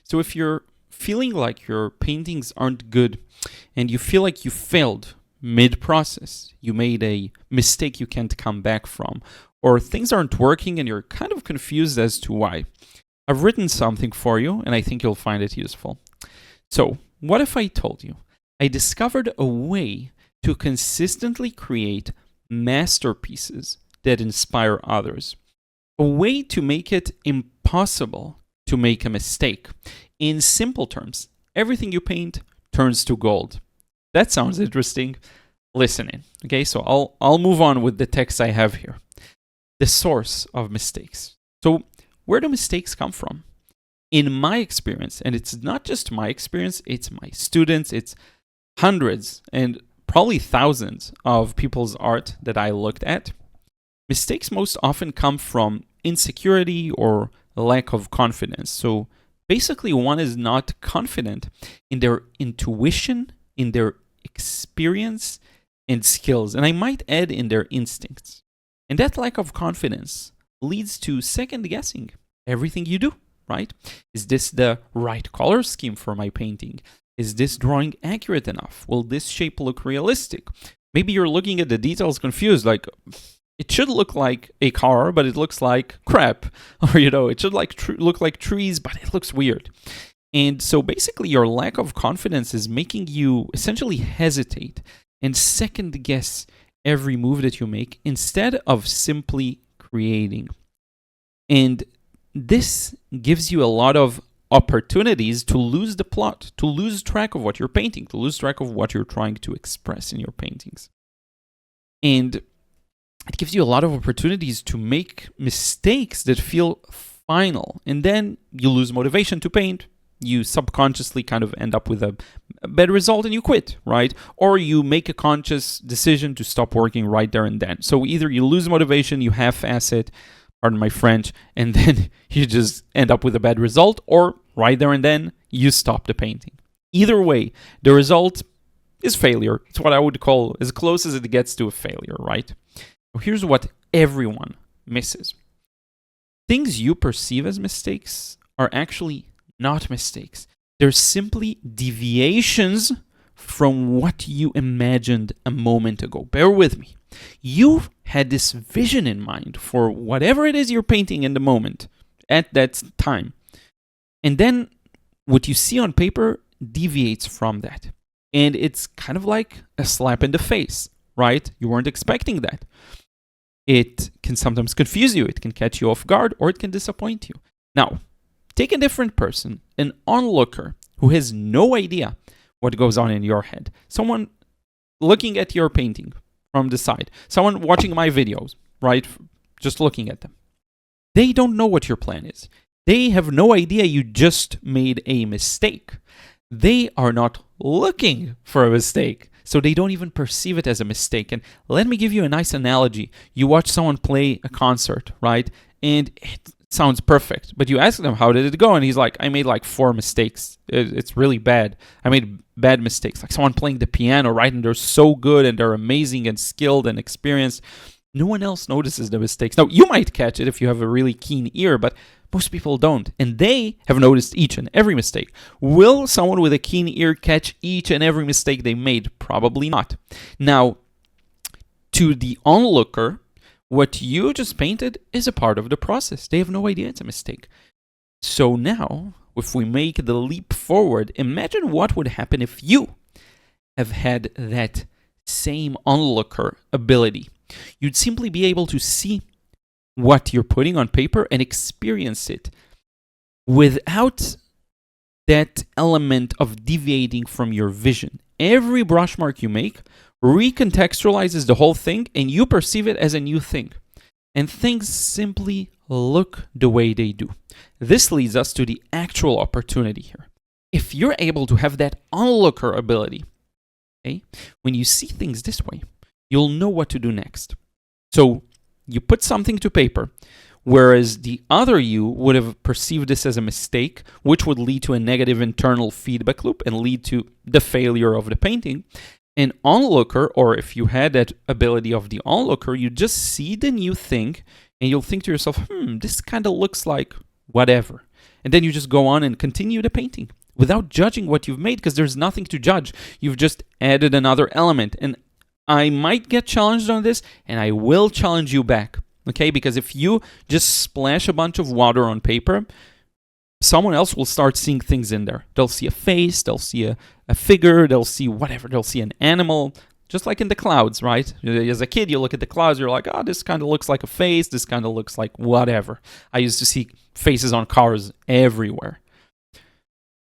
So if you're feeling like your paintings aren't good and you feel like you failed mid-process, you made a mistake you can't come back from, or things aren't working and you're kind of confused as to why, I've written something for you and I think you'll find it useful. So, what if I told you I discovered a way to consistently create masterpieces that inspire others? A way to make it impossible to make a mistake. In simple terms, everything you paint turns to gold. That sounds interesting. Listen in. Okay, so I'll move on with the text I have here. The source of mistakes. So, where do mistakes come from? In my experience, and it's not just my experience, it's my students, it's hundreds and probably thousands of people's art that I looked at. Mistakes most often come from insecurity or lack of confidence. So basically, one is not confident in their intuition, in their experience and skills, and I might add in their instincts. And that lack of confidence leads to second guessing everything you do, right? Is this the right color scheme for my painting? Is this drawing accurate enough? Will this shape look realistic? Maybe you're looking at the details confused, like it should look like a car, but it looks like crap. Or, it should look like trees, but it looks weird. And so basically your lack of confidence is making you essentially hesitate and second guess every move that you make instead of simply creating. And this gives you a lot of opportunities to lose the plot, to lose track of what you're painting, to lose track of what you're trying to express in your paintings. And it gives you a lot of opportunities to make mistakes that feel final. And then you lose motivation to paint. You subconsciously kind of end up with a bad result and you quit, right? Or you make a conscious decision to stop working right there and then. So either you lose motivation, you half-ass it, pardon my French, and then you just end up with a bad result, or right there and then you stop the painting. Either way, the result is failure. It's what I would call as close as it gets to a failure, right? So here's what everyone misses. Things you perceive as mistakes are actually not mistakes. They're simply deviations from what you imagined a moment ago. Bear with me. You had this vision in mind for whatever it is you're painting in the moment at that time. And then what you see on paper deviates from that. And it's kind of like a slap in the face, right? You weren't expecting that. It can sometimes confuse you, it can catch you off guard, or it can disappoint you. Now, take a different person, an onlooker who has no idea what goes on in your head. Someone looking at your painting from the side. Someone watching my videos, right? Just looking at them. They don't know what your plan is. They have no idea you just made a mistake. They are not looking for a mistake, so they don't even perceive it as a mistake. And let me give you a nice analogy. You watch someone play a concert, right? And it sounds perfect, but you ask them, how did it go? And he's like, I made like 4 mistakes. It's really bad. I made bad mistakes. Like someone playing the piano, right? And they're so good and they're amazing and skilled and experienced. No one else notices the mistakes. Now, you might catch it if you have a really keen ear, but most people don't. And they have noticed each and every mistake. Will someone with a keen ear catch each and every mistake they made? Probably not. Now, to the onlooker, what you just painted is a part of the process. They have no idea it's a mistake. So now, if we make the leap forward, imagine what would happen if you have had that same onlooker ability. You'd simply be able to see what you're putting on paper and experience it without that element of deviating from your vision. Every brush mark you make recontextualizes the whole thing and you perceive it as a new thing. And things simply look the way they do. This leads us to the actual opportunity here. If you're able to have that onlooker ability, okay, when you see things this way, you'll know what to do next. So you put something to paper, whereas the other you would have perceived this as a mistake, which would lead to a negative internal feedback loop and lead to the failure of the painting. An onlooker, or if you had that ability of the onlooker, you just see the new thing and you'll think to yourself, this kind of looks like whatever. And then you just go on and continue the painting without judging what you've made, because there's nothing to judge. You've just added another element. And I might get challenged on this, and I will challenge you back, okay? Because if you just splash a bunch of water on paper, someone else will start seeing things in there. They'll see a face, they'll see a figure, they'll see whatever, they'll see an animal, just like in the clouds, right? As a kid, you look at the clouds, you're like, oh, this kind of looks like a face, this kind of looks like whatever. I used to see faces on cars everywhere.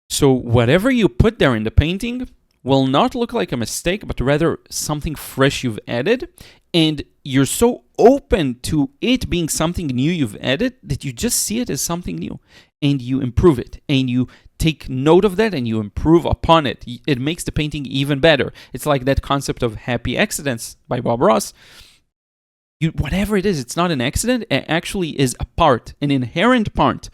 So whatever you put there in the painting will not look like a mistake, but rather something fresh you've added. And you're so open to it being something new you've added that you just see it as something new and you improve it and you take note of that and you improve upon it. It makes the painting even better. It's like that concept of happy accidents by Bob Ross. Whatever it is, it's not an accident. It actually is a part, an inherent part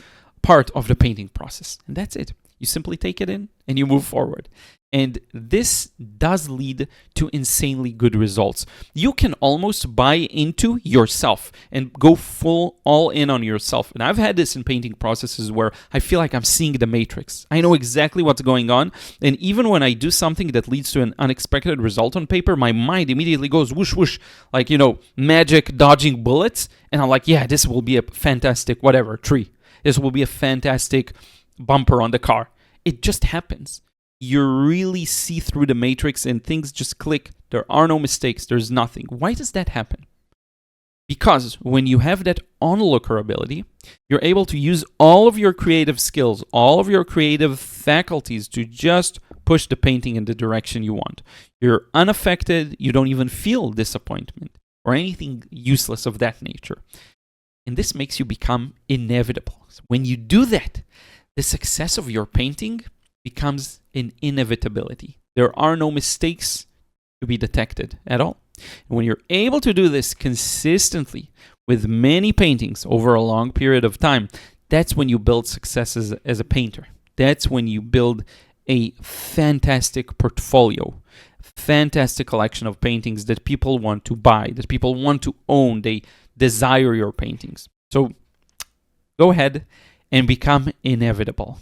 of the painting process. And that's it. You simply take it in and you move forward. And this does lead to insanely good results. You can almost buy into yourself and go full all in on yourself. And I've had this in painting processes where I feel like I'm seeing the matrix. I know exactly what's going on. And even when I do something that leads to an unexpected result on paper, my mind immediately goes whoosh, whoosh, like, magic dodging bullets. And I'm like, yeah, this will be a fantastic whatever tree. This will be a fantastic bumper on the car. It just happens. You really see through the matrix and things just click. There are no mistakes. There's nothing. Why does that happen? Because when you have that onlooker ability, you're able to use all of your creative skills, all of your creative faculties to just push the painting in the direction you want. You're unaffected. You don't even feel disappointment or anything useless of that nature. And this makes you become inevitable. When you do that, the success of your painting becomes an inevitability. There are no mistakes to be detected at all. And when you're able to do this consistently with many paintings over a long period of time, that's when you build success as a painter. That's when you build a fantastic portfolio, fantastic collection of paintings that people want to buy, that people want to own. They desire your paintings. So go ahead and become inevitable.